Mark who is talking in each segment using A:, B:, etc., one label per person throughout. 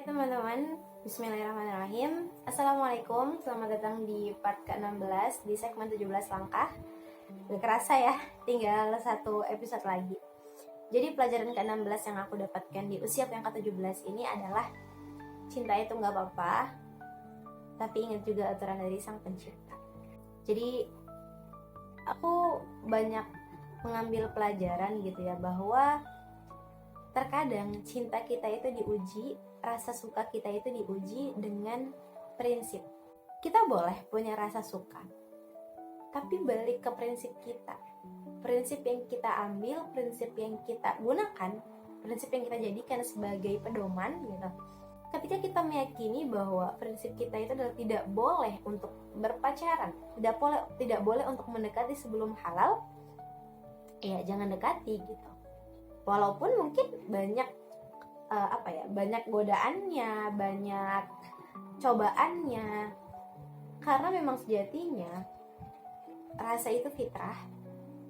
A: Hai teman-teman, bismillahirrahmanirrahim. Assalamualaikum, selamat datang di part ke-16 di segmen 17 langkah. Gak kerasa ya, tinggal satu episode lagi. Jadi pelajaran ke-16 yang aku dapatkan di usia yang ke-17 ini adalah cinta itu gak apa-apa, tapi ingat juga aturan dari Sang Pencipta. Jadi aku banyak mengambil pelajaran gitu ya, bahwa terkadang cinta kita itu diuji, rasa suka kita itu diuji dengan prinsip. Kita boleh punya rasa suka, tapi balik ke prinsip kita. Prinsip yang kita ambil, prinsip yang kita gunakan, prinsip yang kita jadikan sebagai pedoman gitu. Ketika kita meyakini bahwa prinsip kita itu adalah tidak boleh untuk berpacaran, tidak boleh untuk mendekati sebelum halal, ya jangan dekati gitu. Walaupun mungkin banyak banyak godaannya, banyak cobaannya, karena memang sejatinya rasa itu fitrah,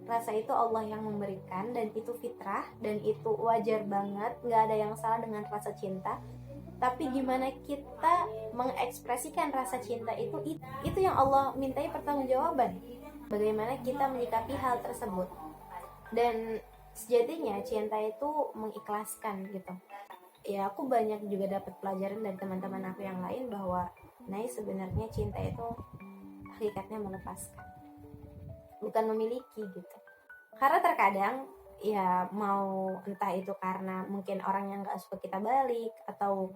A: rasa itu Allah yang memberikan, dan itu fitrah, dan itu wajar banget, nggak ada yang salah dengan rasa cinta. Tapi gimana kita mengekspresikan rasa cinta itu yang Allah mintai pertanggungjawaban. Bagaimana kita menyikapi hal tersebut. Dan sejatinya cinta itu mengikhlaskan gitu. Ya aku banyak juga dapat pelajaran dari teman-teman aku yang lain bahwa sebenarnya cinta itu hakikatnya melepaskan, bukan memiliki gitu. Karena terkadang ya mau entah itu karena mungkin orang yang gak suka kita balik, atau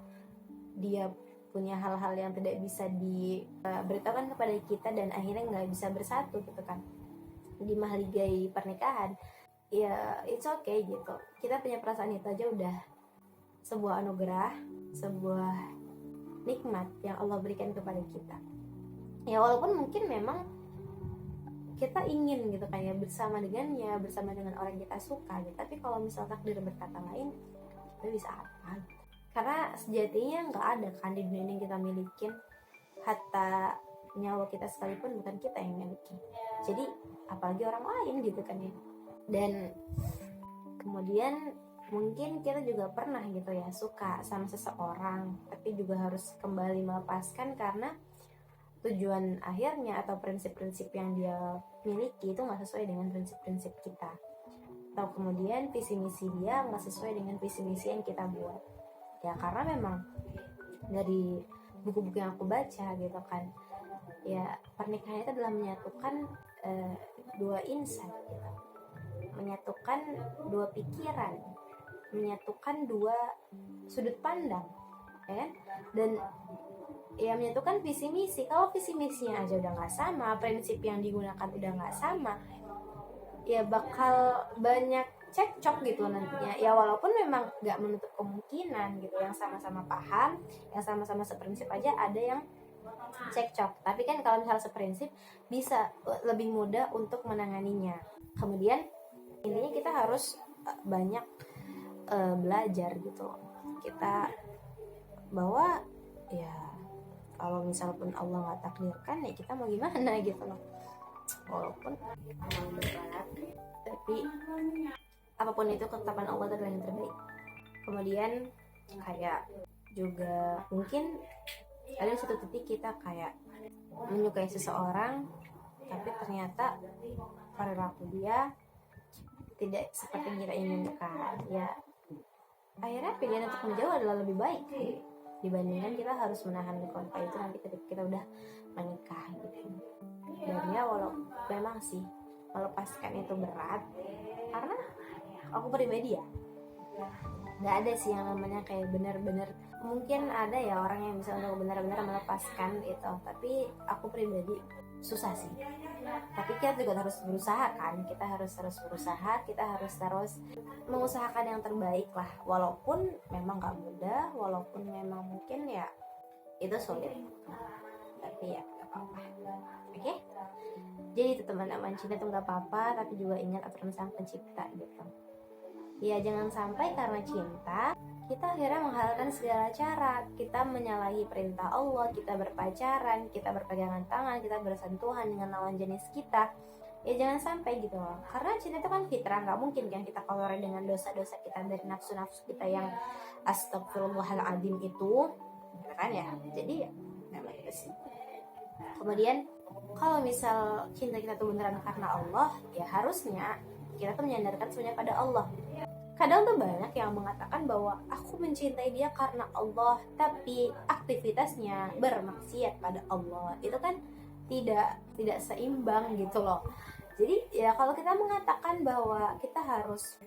A: dia punya hal-hal yang tidak bisa diberitahukan kepada kita dan akhirnya gak bisa bersatu gitu kan di mahligai pernikahan. Ya it's okay gitu, kita punya perasaan itu aja udah sebuah anugerah, sebuah nikmat yang Allah berikan kepada kita. Ya walaupun mungkin memang kita ingin gitu kayak bersama dengannya, bersama dengan orang yang kita suka gitu. Tapi kalau misal takdir berkata lain, kita bisa apa gitu. Karena sejatinya gak ada kan di dunia ini yang kita milikin, hatta nyawa kita sekalipun bukan kita yang miliki. Jadi apalagi orang lain gitu kan ya. Dan kemudian mungkin kita juga pernah gitu ya suka sama seseorang, tapi juga harus kembali melepaskan karena tujuan akhirnya atau prinsip-prinsip yang dia miliki itu gak sesuai dengan prinsip-prinsip kita, atau kemudian visi misi dia gak sesuai dengan visi misi yang kita buat. Ya karena memang dari buku-buku yang aku baca gitu kan, ya pernikahan itu adalah menyatukan dua insan gitu, menyatukan dua pikiran, menyatukan dua sudut pandang, ya kan? Dan ya menyatukan visi misi. Kalau visi misinya aja udah nggak sama, prinsip yang digunakan udah nggak sama, ya bakal banyak cekcok gitu nantinya. Ya walaupun memang nggak menutup kemungkinan gitu, yang sama-sama paham, yang sama-sama seprinsip aja ada yang cekcok. Tapi kan kalau misalnya seprinsip bisa lebih mudah untuk menanganinya. Kemudian intinya kita harus banyak belajar gitu kita, bahwa ya kalau misalnya Allah nggak takdirkan ya kita mau gimana gitu loh. Walaupun mau berat, tapi apapun itu ketetapan Allah adalah yang terbaik. Kemudian kayak juga mungkin ada satu titik kita kayak menyukai seseorang, tapi ternyata perilaku dia tidak seperti yang kita inginkan. Ya akhirnya pilihan untuk menjauh adalah lebih baik dibandingkan kita harus menahan konflik itu nanti ketika kita udah menikah gitu. Dan ya walau memang sih melepaskan itu berat, karena aku pribadi ya nggak ada sih yang namanya kayak benar-benar, mungkin ada ya orang yang bisa untuk benar-benar melepaskan itu, tapi aku pribadi susah sih. Tapi kita juga harus berusaha kan, kita harus terus berusaha, kita harus terus mengusahakan yang terbaik lah, walaupun memang gak mudah, walaupun memang mungkin ya itu sulit, tapi ya gak apa-apa. Oke? Jadi itu teman-teman, cinta itu gak apa-apa, tapi juga ingat aturan Sang Pencipta gitu. Ya jangan sampai karena cinta kita akhirnya menghalalkan segala cara, kita menyalahi perintah Allah, kita berpacaran, kita berpegangan tangan, kita bersentuhan dengan lawan jenis kita. Ya jangan sampai gitu loh, karena cinta itu kan fitrah, nggak mungkin kan kita kotori dengan dosa-dosa kita dari nafsu-nafsu kita yang astagfirullahaladzim itu, gitu kan ya. Jadi memang itu sih. Kemudian kalau misal cinta kita tuh beneran karena Allah, ya harusnya kita tuh menyandarkan semuanya pada Allah. Kadang tuh banyak yang mengatakan bahwa aku mencintai dia karena Allah, tapi aktivitasnya bermaksiat pada Allah. Itu kan tidak seimbang gitu loh. Jadi ya kalau kita mengatakan bahwa kita harus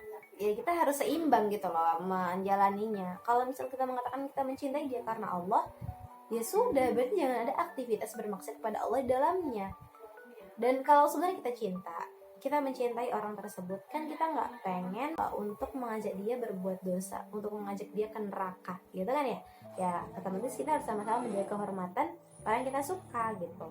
A: seimbang gitu loh menjalaninya. Kalau misal kita mengatakan kita mencintai dia karena Allah, ya sudah, berarti jangan ada aktivitas bermaksud kepada Allah di dalamnya. Dan kalau sebenarnya kita mencintai orang tersebut, kan kita nggak pengen untuk mengajak dia berbuat dosa, untuk mengajak dia ke neraka, gitu kan ya. Ya otomatis kita harus sama-sama menjaga kehormatan orang yang kita suka gitu.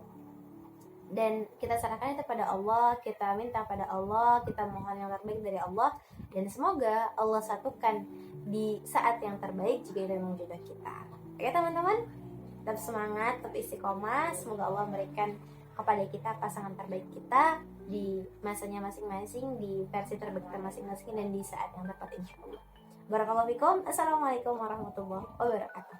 A: Dan kita serahkan itu pada Allah, kita minta pada Allah, kita mohon yang terbaik dari Allah, dan semoga Allah satukan di saat yang terbaik jika itu memang jodoh kita. Oke teman-teman, tetap semangat, tetap istiqomah. Semoga Allah memberikan kepada kita pasangan terbaik kita di masanya masing-masing, di versi terbaik kita masing-masing, dan di saat yang tepat, insya Allah. Barakallahu fikum. Assalamualaikum warahmatullahi wabarakatuh.